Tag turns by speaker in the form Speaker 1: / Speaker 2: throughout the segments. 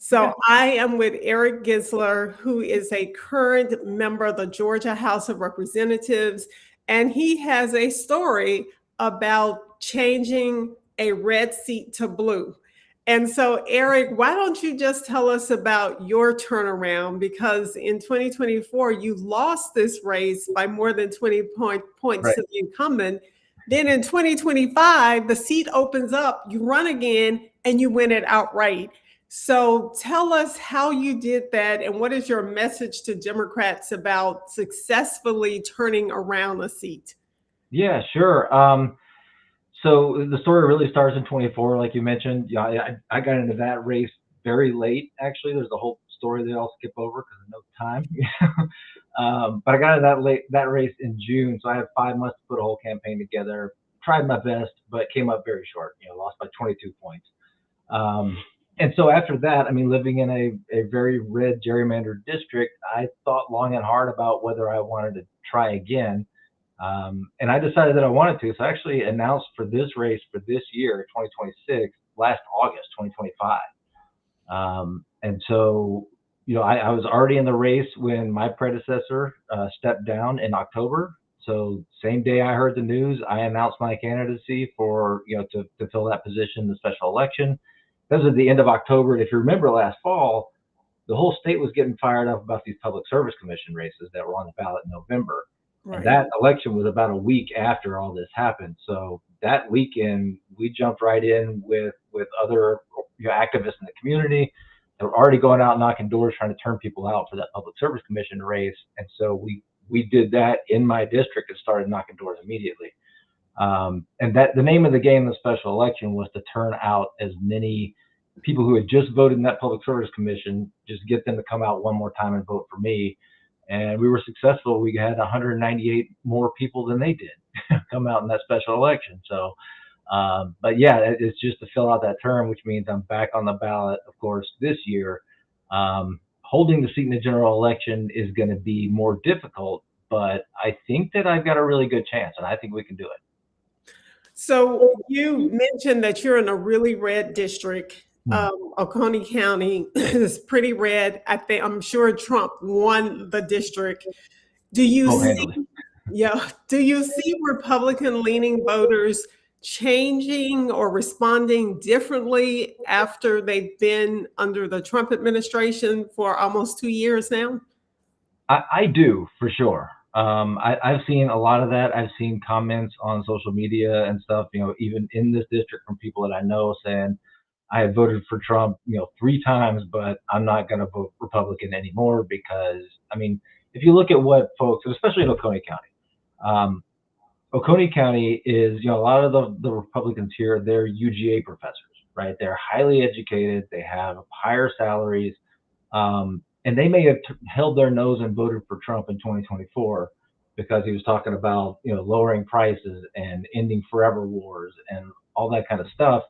Speaker 1: So I am with Eric Gisler, who is a current member of the Georgia House of Representatives, and he has a story about changing a red seat to blue. And so, Eric, why don't you just tell us about your turnaround? Because in 2024, you lost this race by more than 20 points
Speaker 2: Right.
Speaker 1: to the incumbent. Then in 2025, the seat opens up, you run again, and you win it outright. So tell us how you did that and what is your message to Democrats about successfully turning around a seat?
Speaker 2: Yeah, sure. So the story really starts in 24, like you mentioned. Yeah, I got into that race very late. Actually, there's a whole story that I'll skip over because of no time. But I got into that race in June, so I had 5 months to put a whole campaign together. Tried my best, but came up very short. Lost by 22 points. Um, and so after that, I mean, living in a very red gerrymandered district, I thought long and hard about whether I wanted to try again. And I decided that I wanted to. So I actually announced for this race for this year, 2026, last August, 2025. And so, I was already in the race when my predecessor stepped down in October. So same day I heard the news, I announced my candidacy for, to fill that position in the special election. That was at the end of October. And if you remember last fall, the whole state was getting fired up about these public service commission races that were on the ballot in November. And that election was about a week after all this happened. So that weekend, we jumped right in with other activists in the community. They were already going out knocking doors, trying to turn people out for that public service commission race. And so we did that in my district and started knocking doors immediately. And that the name of the game in the special election was to turn out as many people who had just voted in that public service commission, just get them to come out one more time and vote for me. And we were successful. We had 198 more people than they did come out in that special election. So, but yeah, it's just to fill out that term, which means I'm back on the ballot, of course, this year. Holding the seat in the general election is going to be more difficult, but I think that I've got a really good chance, and I think we can do it.
Speaker 1: So you mentioned that you're in a really red district. Oconee County is pretty red. I'm sure Trump won the district. Do you see Republican leaning voters changing or responding differently after they've been under the Trump administration for almost 2 years now?
Speaker 2: I do, for sure. I've seen a lot of that. I've seen comments on social media and stuff, even in this district from people that I know saying, I have voted for Trump, 3 times, but I'm not going to vote Republican anymore because, I mean, if you look at what folks, especially in Oconee County, Oconee County is, a lot of the Republicans here, they're UGA professors, right? They're highly educated. They have higher salaries. And they may have held their nose and voted for Trump in 2024 because he was talking about, lowering prices and ending forever wars and all that kind of stuff.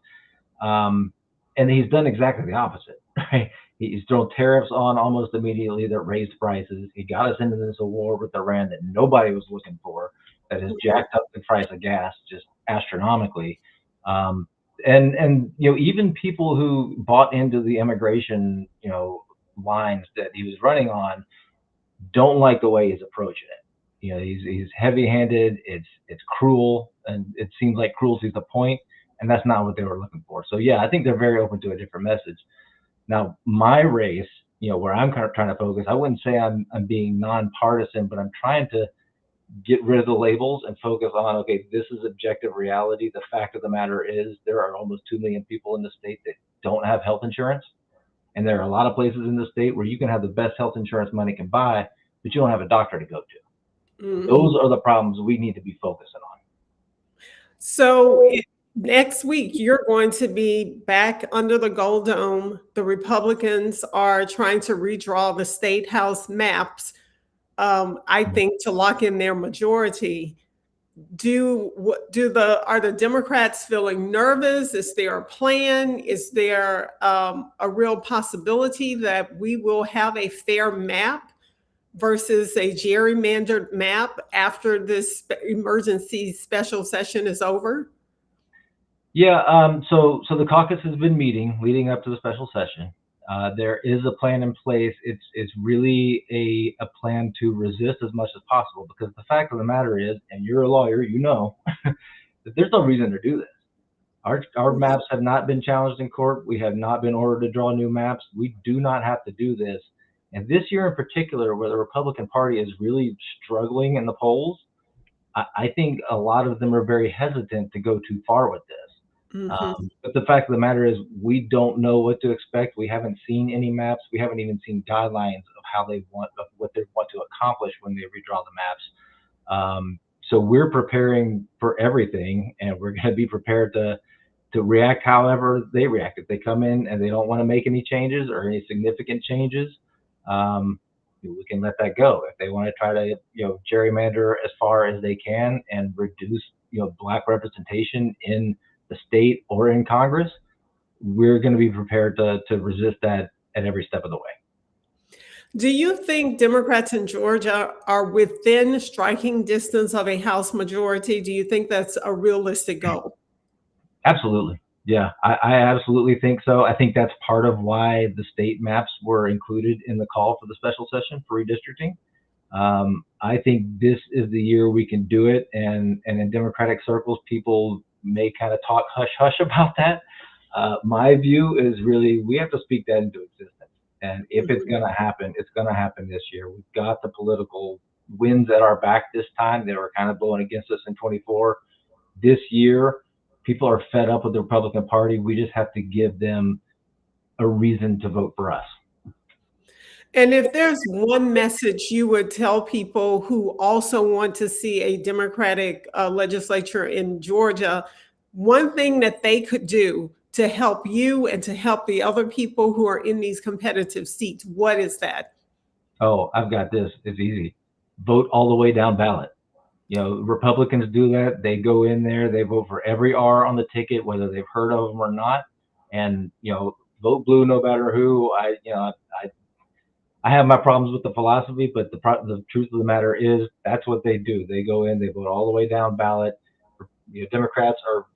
Speaker 2: And he's done exactly the opposite, right? He's thrown tariffs on almost immediately that raised prices. He got us into this war with Iran that nobody was looking for, that has jacked up the price of gas just astronomically. And even people who bought into the immigration, lines that he was running on don't like the way he's approaching it. He's heavy-handed. It's cruel, and it seems like cruelty is the point. And that's not what they were looking for. So yeah, I think they're very open to a different message. Now, my race, where I'm kind of trying to focus, I wouldn't say I'm being nonpartisan, but I'm trying to get rid of the labels and focus on, okay, this is objective reality. The fact of the matter is there are almost 2 million people in the state that don't have health insurance. And there are a lot of places in the state where you can have the best health insurance money can buy, but you don't have a doctor to go to. Mm-hmm. Those are the problems we need to be focusing on.
Speaker 1: So next week, you're going to be back under the Gold Dome. The Republicans are trying to redraw the state house maps, I think, to lock in their majority. Are the Democrats feeling nervous? Is there a plan? Is there a real possibility that we will have a fair map versus a gerrymandered map after this emergency special session is over?
Speaker 2: Yeah, so the caucus has been meeting leading up to the special session. There is a plan in place. It's really a plan to resist as much as possible, because the fact of the matter is, and you're a lawyer, you know, that there's no reason to do this. Our maps have not been challenged in court. We have not been ordered to draw new maps. We do not have to do this. And this year in particular, where the Republican Party is really struggling in the polls, I think a lot of them are very hesitant to go too far with this. But the fact of the matter is, we don't know what to expect. We haven't seen any maps. We haven't even seen guidelines of how they want, of what they want to accomplish when they redraw the maps. So we're preparing for everything, and we're going to be prepared to react however they react. If they come in and they don't want to make any changes or any significant changes, we can let that go. If they want to try to, gerrymander as far as they can and reduce, Black representation in the state or in Congress, we're going to be prepared to resist that at every step of the way.
Speaker 1: Do you think Democrats in Georgia are within striking distance of a House majority? Do you think that's a realistic goal?
Speaker 2: Absolutely. Yeah, I absolutely think so. I think that's part of why the state maps were included in the call for the special session for redistricting. I think this is the year we can do it. And in Democratic circles, people may kind of talk hush hush about that. My view is really, we have to speak that into existence. And if it's going to happen, it's going to happen this year. We've got the political winds at our back this time. They were kind of blowing against us in 24. This year, people are fed up with the Republican Party. We just have to give them a reason to vote for us.
Speaker 1: And if there's one message you would tell people who also want to see a Democratic legislature in Georgia, one thing that they could do to help you and to help the other people who are in these competitive seats, what is that?
Speaker 2: Oh, I've got this. It's easy. Vote all the way down ballot. Republicans do that. They go in there, they vote for every R on the ticket, whether they've heard of them or not. And, vote blue no matter who. I have my problems with the philosophy, but the truth of the matter is that's what they do. They go in, they vote all the way down ballot. Democrats are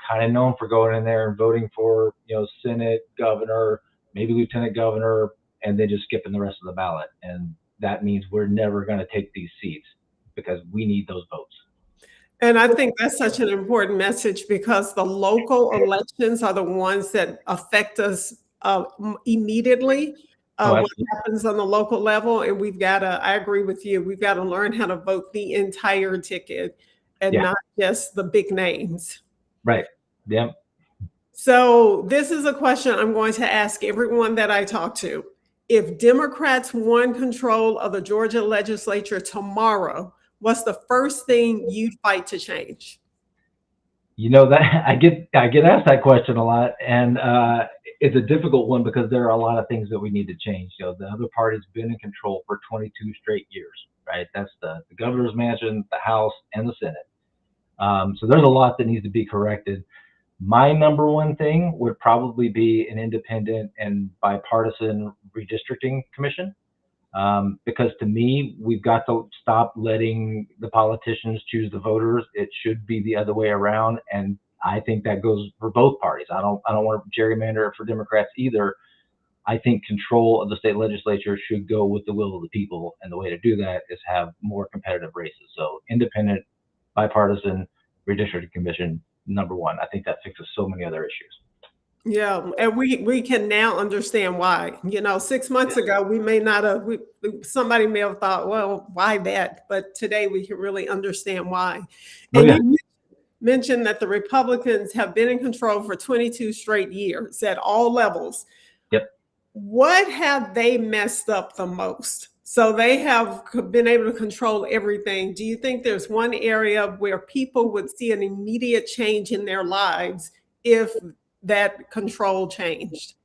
Speaker 2: kind of known for going in there and voting for, Senate, governor, maybe lieutenant governor, and then just skipping the rest of the ballot. And that means we're never going to take these seats, because we need those votes.
Speaker 1: And I think that's such an important message, because the local elections are the ones that affect us immediately. What happens on the local level. And I agree with you, we've got to learn how to vote the entire ticket and not just the big names.
Speaker 2: Right. Yeah.
Speaker 1: So this is a question I'm going to ask everyone that I talk to. If Democrats won control of the Georgia legislature tomorrow, what's the first thing you'd fight to change?
Speaker 2: That I get asked that question a lot, and it's a difficult one, because there are a lot of things that we need to change. The other party's been in control for 22 straight years, right? That's the governor's mansion, the House, and the Senate. So there's a lot that needs to be corrected. My number one thing would probably be an independent and bipartisan redistricting commission. Because to me, we've got to stop letting the politicians choose the voters. It should be the other way around. And I think that goes for both parties. I don't want to gerrymander it for Democrats either. I think control of the state legislature should go with the will of the people. And the way to do that is have more competitive races. So independent, bipartisan redistricting commission, number one. I think that fixes so many other issues.
Speaker 1: Yeah, and we can now understand why. 6 months ago, we may not have, somebody may have thought, well, why that? But today we can really understand why. And you mentioned that the Republicans have been in control for 22 straight years at all levels.
Speaker 2: Yep.
Speaker 1: What have they messed up the most? So they have been able to control everything. Do you think there's one area where people would see an immediate change in their lives if that control changed?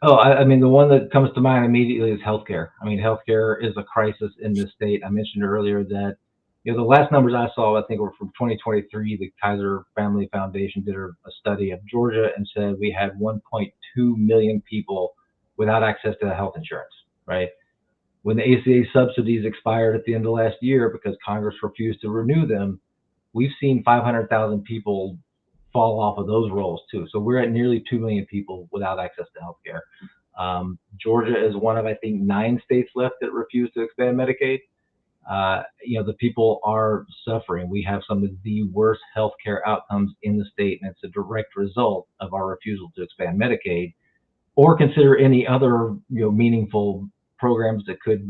Speaker 2: Oh, I mean, the one that comes to mind immediately is healthcare. I mean, healthcare is a crisis in this state. I mentioned earlier that, the last numbers I saw, I think, were from 2023. The Kaiser Family Foundation did a study of Georgia and said we had 1.2 million people without access to health insurance, right? When the ACA subsidies expired at the end of last year because Congress refused to renew them, we've seen 500,000 people fall off of those rolls too. So we're at nearly 2 million people without access to healthcare. Georgia is one of, I think, 9 states left that refuse to expand Medicaid. The people are suffering. We have some of the worst healthcare outcomes in the state, and it's a direct result of our refusal to expand Medicaid or consider any other meaningful programs that could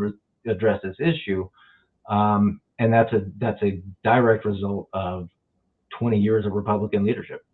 Speaker 2: address this issue. And that's a direct result of 20 years of Republican leadership.